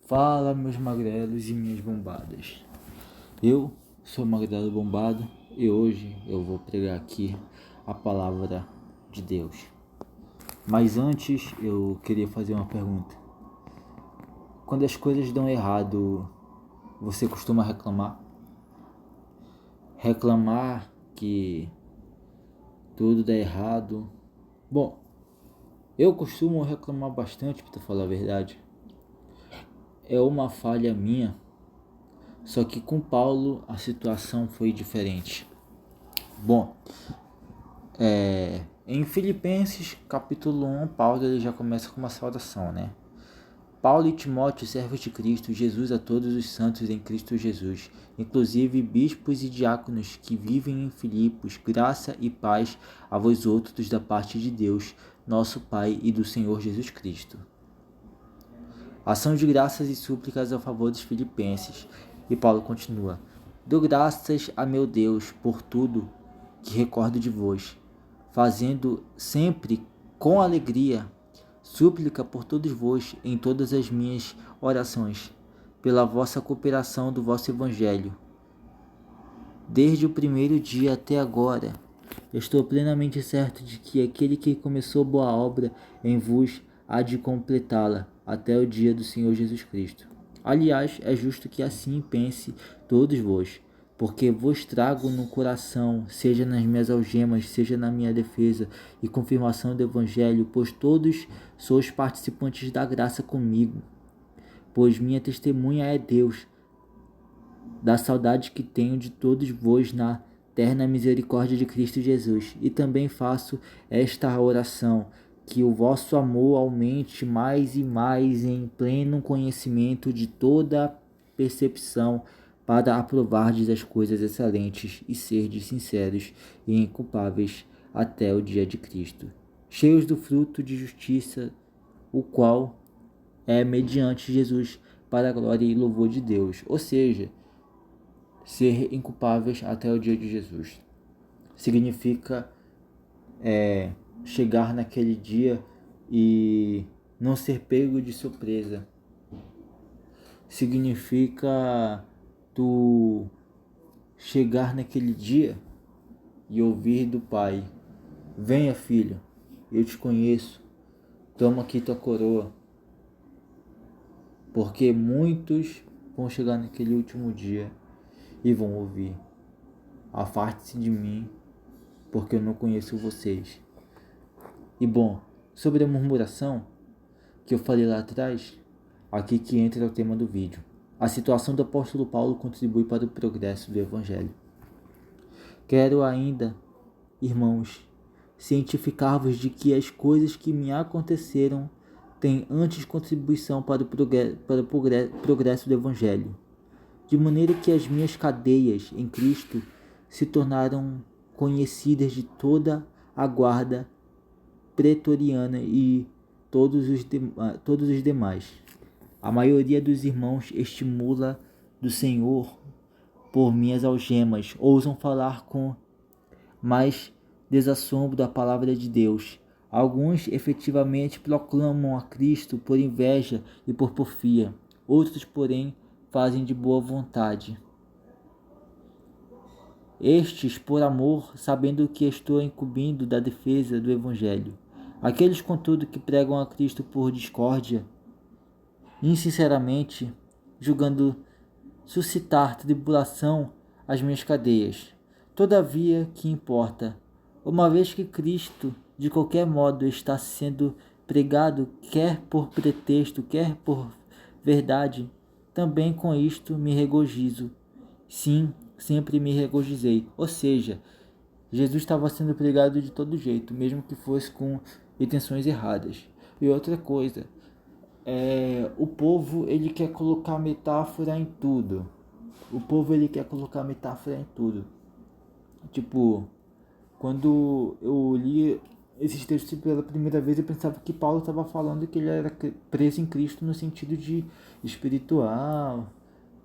Fala, meus magrelos e minhas bombadas. Eu sou o Magrelo Bombado e hoje eu vou pregar aqui a palavra de Deus. Mas antes eu queria fazer uma pergunta. Quando as coisas dão errado, você costuma reclamar? Reclamar que tudo dá errado? Bom, eu costumo reclamar bastante, para falar a verdade. É uma falha minha. Só que com Paulo a situação foi diferente. Bom, em Filipenses capítulo 1, Paulo ele já começa com uma saudação, né? Paulo e Timóteo, servos de Cristo Jesus, a todos os santos em Cristo Jesus, inclusive bispos e diáconos que vivem em Filipos, graça e paz a vós outros da parte de Deus, nosso Pai e do Senhor Jesus Cristo. Ação de graças e súplicas a favor dos filipenses. E Paulo continua: dou graças a meu Deus por tudo que recordo de vós, fazendo sempre com alegria súplica por todos vós em todas as minhas orações, pela vossa cooperação do vosso evangelho. Desde o primeiro dia até agora, estou plenamente certo de que aquele que começou boa obra em vos há de completá-la até o dia do Senhor Jesus Cristo. Aliás, é justo que assim pense todos vós, porque vos trago no coração, seja nas minhas algemas, seja na minha defesa e confirmação do Evangelho, pois todos sois participantes da graça comigo. Pois minha testemunha é Deus, da saudade que tenho de todos vós na terna misericórdia de Cristo Jesus. E também faço esta oração, que o vosso amor aumente mais e mais em pleno conhecimento de toda percepção, para aprovardes as coisas excelentes e serdes sinceros e inculpáveis até o dia de Cristo, cheios do fruto de justiça, o qual é mediante Jesus para a glória e louvor de Deus. Ou seja, ser inculpáveis até o dia de Jesus. Significa chegar naquele dia e não ser pego de surpresa. Significa tu chegar naquele dia e ouvir do Pai: venha, filho, eu te conheço, toma aqui tua coroa. Porque muitos vão chegar naquele último dia e vão ouvir: afaste-se de mim, porque eu não conheço vocês. E bom, sobre a murmuração que eu falei lá atrás, aqui que entra o tema do vídeo. A situação do apóstolo Paulo contribui para o progresso do Evangelho. Quero ainda, irmãos, cientificar-vos de que as coisas que me aconteceram têm antes contribuição para o progresso do Evangelho, de maneira que as minhas cadeias em Cristo se tornaram conhecidas de toda a guarda pretoriana e todos os demais. A maioria dos irmãos estimula do Senhor por minhas algemas, ousam falar com mais desassombro da palavra de Deus. Alguns efetivamente proclamam a Cristo por inveja e por porfia, outros, porém, fazem de boa vontade. Estes por amor, sabendo que estou incumbindo da defesa do Evangelho. Aqueles, contudo, que pregam a Cristo por discórdia, insinceramente, julgando suscitar tribulação às minhas cadeias. Todavia, que importa? Uma vez que Cristo, de qualquer modo, está sendo pregado, quer por pretexto, quer por verdade, também com isto me regozijo. Sim, sempre me regozijei. Ou seja, Jesus estava sendo pregado de todo jeito, mesmo que fosse com intenções erradas. E outra coisa, o povo ele quer colocar metáfora em tudo. O povo ele quer colocar metáfora em tudo. Tipo, quando eu li esses textos pela primeira vez, eu pensava que Paulo estava falando que ele era preso em Cristo no sentido de espiritual,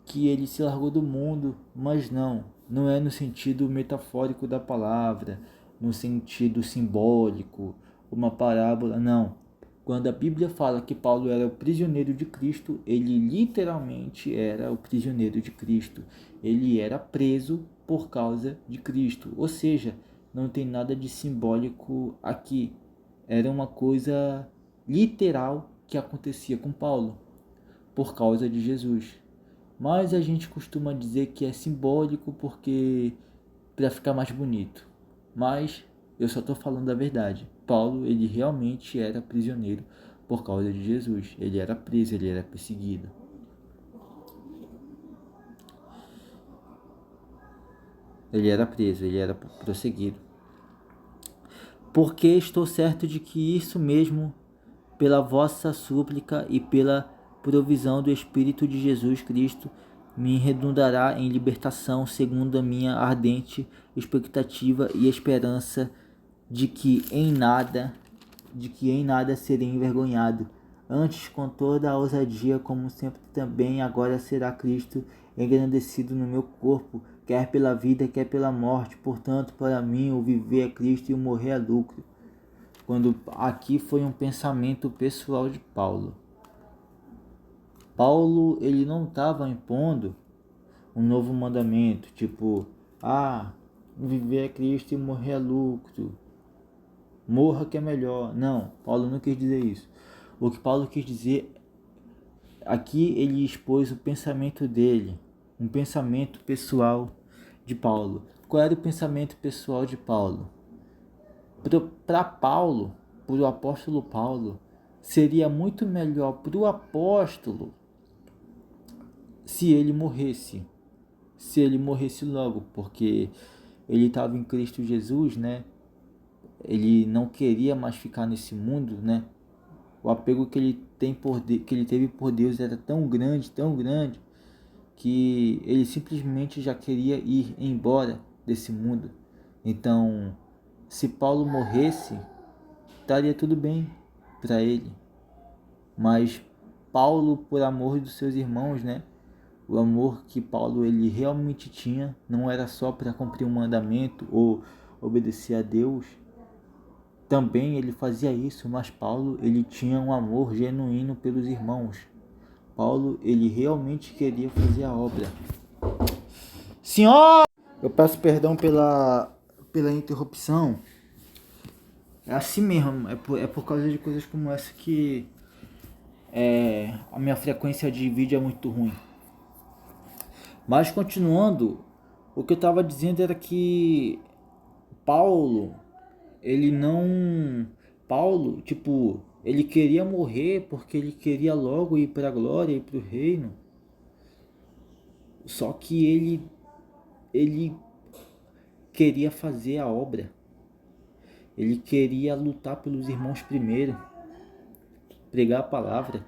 que ele se largou do mundo, mas não é no sentido metafórico da palavra, no sentido simbólico, uma parábola, não. Quando a Bíblia fala que Paulo era o prisioneiro de Cristo, ele literalmente era o prisioneiro de Cristo. Ele era preso por causa de Cristo. Ou seja, não tem nada de simbólico aqui. Era uma coisa literal que acontecia com Paulo por causa de Jesus. Mas a gente costuma dizer que é simbólico porque para ficar mais bonito. Mas eu só estou falando a verdade. Paulo, ele realmente era prisioneiro por causa de Jesus. Ele era preso, ele era perseguido. Ele era preso, ele era prosseguido. Porque estou certo de que isso mesmo, pela vossa súplica e pela provisão do Espírito de Jesus Cristo, me redundará em libertação, segundo a minha ardente expectativa e esperança de que em nada serei envergonhado. Antes, com toda a ousadia, como sempre também agora será Cristo engrandecido no meu corpo, quer pela vida, quer pela morte. Portanto, para mim, o viver é Cristo e o morrer é lucro. Quando aqui foi um pensamento pessoal de Paulo. Paulo, ele não estava impondo um novo mandamento, tipo, viver é Cristo e morrer é lucro. Morra que é melhor. Não, Paulo não quis dizer isso. O que Paulo quis dizer, aqui ele expôs o pensamento dele, um pensamento pessoal de Paulo. Qual era o pensamento pessoal de Paulo? Para Paulo, para o apóstolo Paulo, seria muito melhor para o apóstolo se ele morresse logo, porque ele estava em Cristo Jesus, né? Ele não queria mais ficar nesse mundo, né? O apego que ele teve por Deus era tão grande, que ele simplesmente já queria ir embora desse mundo. Então, se Paulo morresse, estaria tudo bem para ele. Mas Paulo, por amor dos seus irmãos, né? O amor que Paulo ele realmente tinha não era só para cumprir um mandamento ou obedecer a Deus. Também ele fazia isso, mas Paulo ele tinha um amor genuíno pelos irmãos. Paulo ele realmente queria fazer a obra. Senhor, eu peço perdão pela interrupção. É assim mesmo, é por causa de coisas como essa que a minha frequência de vídeo é muito ruim. Mas continuando, o que eu estava dizendo era que Paulo, ele queria morrer porque ele queria logo ir para a glória e para o reino. Só que ele queria fazer a obra. Ele queria lutar pelos irmãos primeiro, pregar a palavra.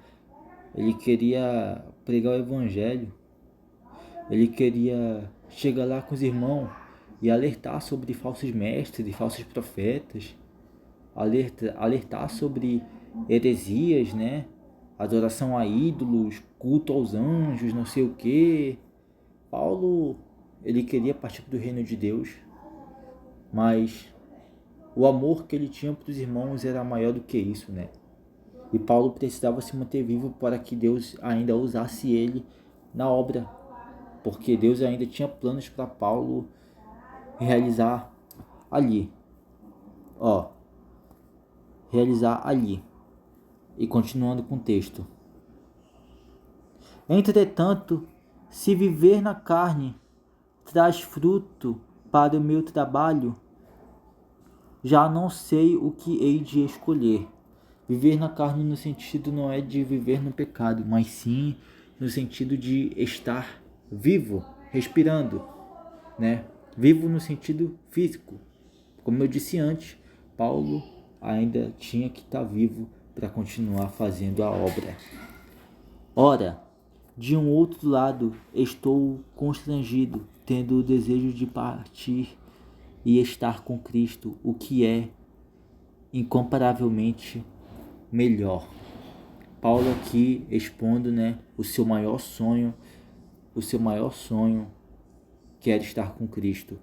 Ele queria pregar o evangelho. Ele queria chegar lá com os irmãos e alertar sobre falsos mestres e falsos profetas, alertar sobre heresias, né? Adoração a ídolos, culto aos anjos, não sei o que. Paulo, ele queria partir do reino de Deus, mas o amor que ele tinha para os irmãos era maior do que isso, né? E Paulo precisava se manter vivo para que Deus ainda usasse ele na obra, porque Deus ainda tinha planos para Paulo realizar ali. E continuando com o texto. Entretanto, se viver na carne traz fruto para o meu trabalho, já não sei o que hei de escolher. Viver na carne no sentido não é de viver no pecado, mas sim no sentido de estar vivo, respirando, né? Vivo no sentido físico. Como eu disse antes, Paulo ainda tinha que estar vivo para continuar fazendo a obra. Ora, de um outro lado, estou constrangido, tendo o desejo de partir e estar com Cristo, o que é incomparavelmente melhor. Paulo aqui expondo, né, o seu maior sonho que era estar com Cristo.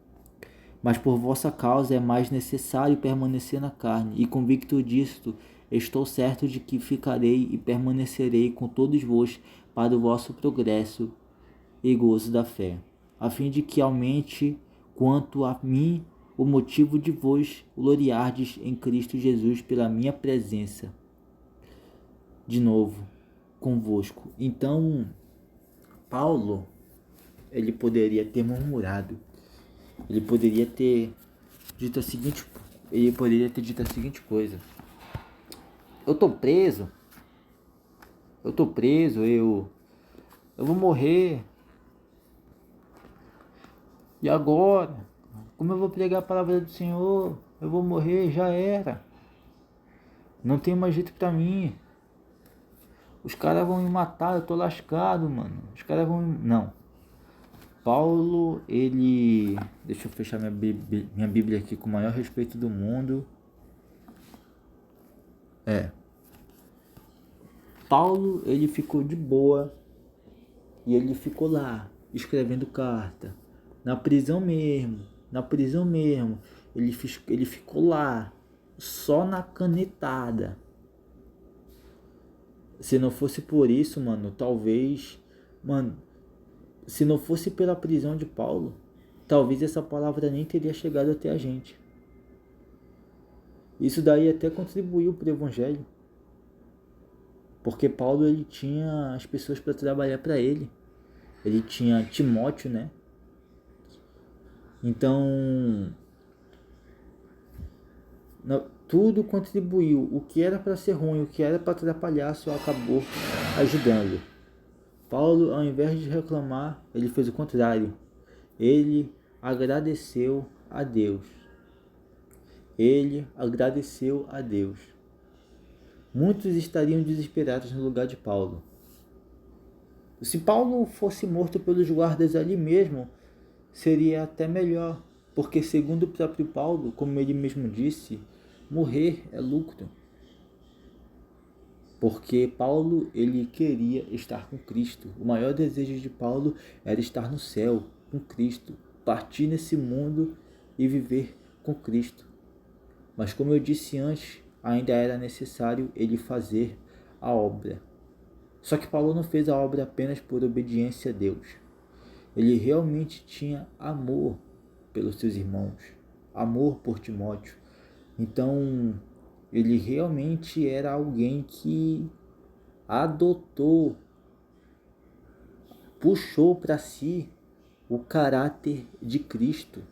Mas por vossa causa é mais necessário permanecer na carne, e convicto disto, estou certo de que ficarei e permanecerei com todos vós para o vosso progresso e gozo da fé, a fim de que aumente quanto a mim o motivo de vos gloriardes em Cristo Jesus pela minha presença de novo convosco. Então, Paulo, ele poderia ter murmurado, ele poderia ter dito a seguinte, coisa: eu tô preso, eu vou morrer. E agora? Como eu vou pregar a palavra do Senhor? Eu vou morrer, já era. Não tem mais jeito pra mim. Os caras vão me matar, eu tô lascado, mano. Os caras vão... Não. Paulo, ele... Deixa eu fechar minha Bíblia aqui com o maior respeito do mundo. Paulo, ele ficou de boa. E ele ficou lá, escrevendo carta. Na prisão mesmo. Ele ficou lá, só na canetada. Se não fosse por isso, mano, se não fosse pela prisão de Paulo, talvez essa palavra nem teria chegado até a gente. Isso daí até contribuiu para o evangelho. Porque Paulo, ele tinha as pessoas para trabalhar para ele. Ele tinha Timóteo, né? Então, tudo contribuiu. O que era para ser ruim, o que era para atrapalhar, só acabou ajudando. Paulo, ao invés de reclamar, ele fez o contrário. Ele agradeceu a Deus. Muitos estariam desesperados no lugar de Paulo. Se Paulo fosse morto pelos guardas ali mesmo, seria até melhor, porque segundo o próprio Paulo, como ele mesmo disse, morrer é lucro. Porque Paulo, ele queria estar com Cristo. O maior desejo de Paulo era estar no céu, com Cristo, partir nesse mundo e viver com Cristo. Mas como eu disse antes, ainda era necessário ele fazer a obra. Só que Paulo não fez a obra apenas por obediência a Deus. Ele realmente tinha amor pelos seus irmãos, amor por Timóteo. Então, ele realmente era alguém que adotou, puxou para si o caráter de Cristo.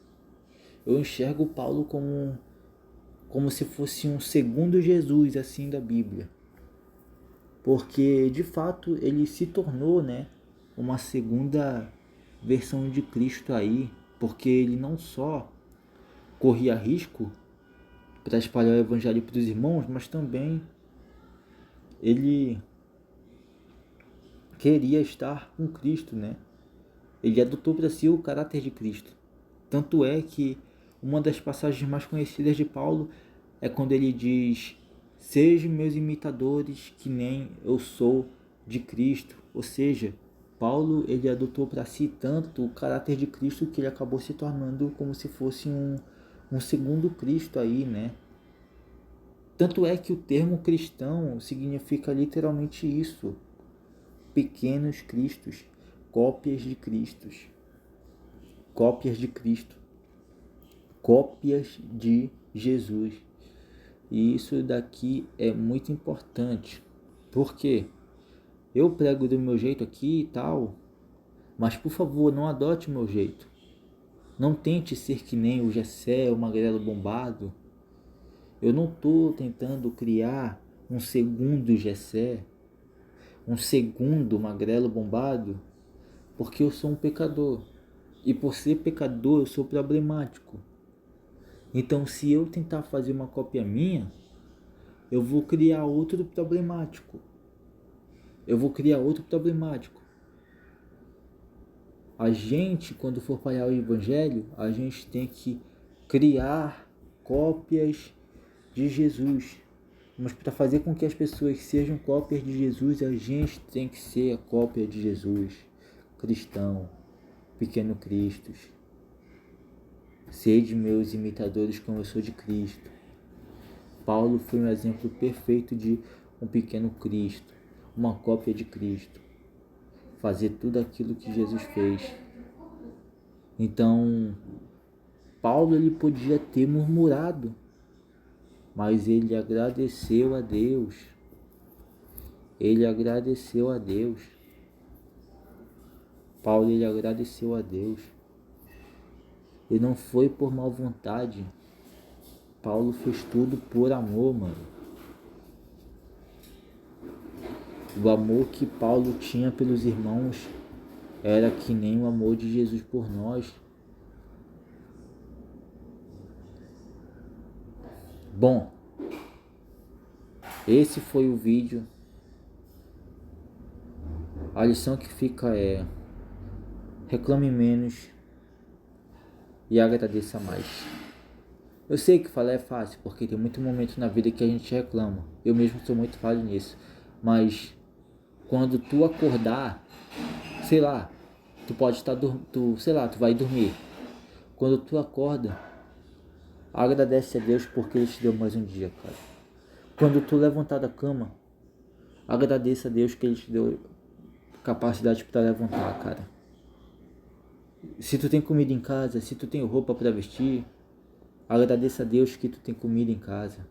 Eu enxergo Paulo como se fosse um segundo Jesus assim da Bíblia. Porque de fato ele se tornou, né, uma segunda versão de Cristo aí, porque ele não só corria risco para espalhar o evangelho para os irmãos, mas também ele queria estar com Cristo, né? Ele adotou para si o caráter de Cristo. Tanto é que uma das passagens mais conhecidas de Paulo é quando ele diz: sejam meus imitadores, que nem eu sou de Cristo. Ou seja, Paulo, ele adotou para si tanto o caráter de Cristo que ele acabou se tornando como se fosse um segundo Cristo aí, né? Tanto é que o termo cristão significa literalmente isso: pequenos cristos, cópias de Cristo, cópias de Jesus. E isso daqui é muito importante, porque eu prego do meu jeito aqui e tal, mas por favor, não adote o meu jeito. Não tente ser que nem o Jessé, o magrelo bombado. Eu não estou tentando criar um segundo Jessé, um segundo magrelo bombado, porque eu sou um pecador. E por ser pecador, eu sou problemático. Então, se eu tentar fazer uma cópia minha, eu vou criar outro problemático. A gente, quando for pregar o evangelho, a gente tem que criar cópias de Jesus. Mas para fazer com que as pessoas sejam cópias de Jesus, a gente tem que ser a cópia de Jesus. Cristão, pequeno Cristos. Sede meus imitadores como eu sou de Cristo. Paulo foi um exemplo perfeito de um pequeno Cristo, uma cópia de Cristo, fazer tudo aquilo que Jesus fez. Então, Paulo ele podia ter murmurado, mas ele agradeceu a Deus. Ele agradeceu a Deus. Paulo ele agradeceu a Deus. E não foi por mal vontade. Paulo fez tudo por amor, mano. O amor que Paulo tinha pelos irmãos era que nem o amor de Jesus por nós. Bom, esse foi o vídeo. A lição que fica é: reclame menos e agradeça mais. Eu sei que falar é fácil, porque tem muito momento na vida que a gente reclama. Eu mesmo sou muito falho nisso. Mas quando tu acordar, sei lá, tu pode estar tu vai dormir. Quando tu acorda, agradece a Deus porque Ele te deu mais um dia, cara. Quando tu levantar da cama, agradeça a Deus que Ele te deu capacidade para levantar, cara. Se tu tem comida em casa, se tu tem roupa para vestir, agradeça a Deus que tu tem comida em casa,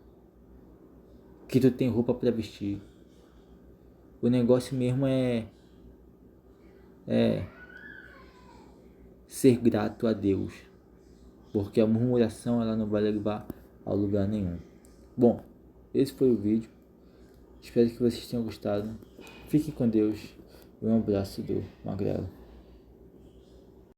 que tu tem roupa para vestir. O negócio mesmo é ser grato a Deus, porque a murmuração ela não vai levar a lugar nenhum. Bom, esse foi o vídeo. Espero que vocês tenham gostado. Fiquem com Deus e um abraço do Magrelo.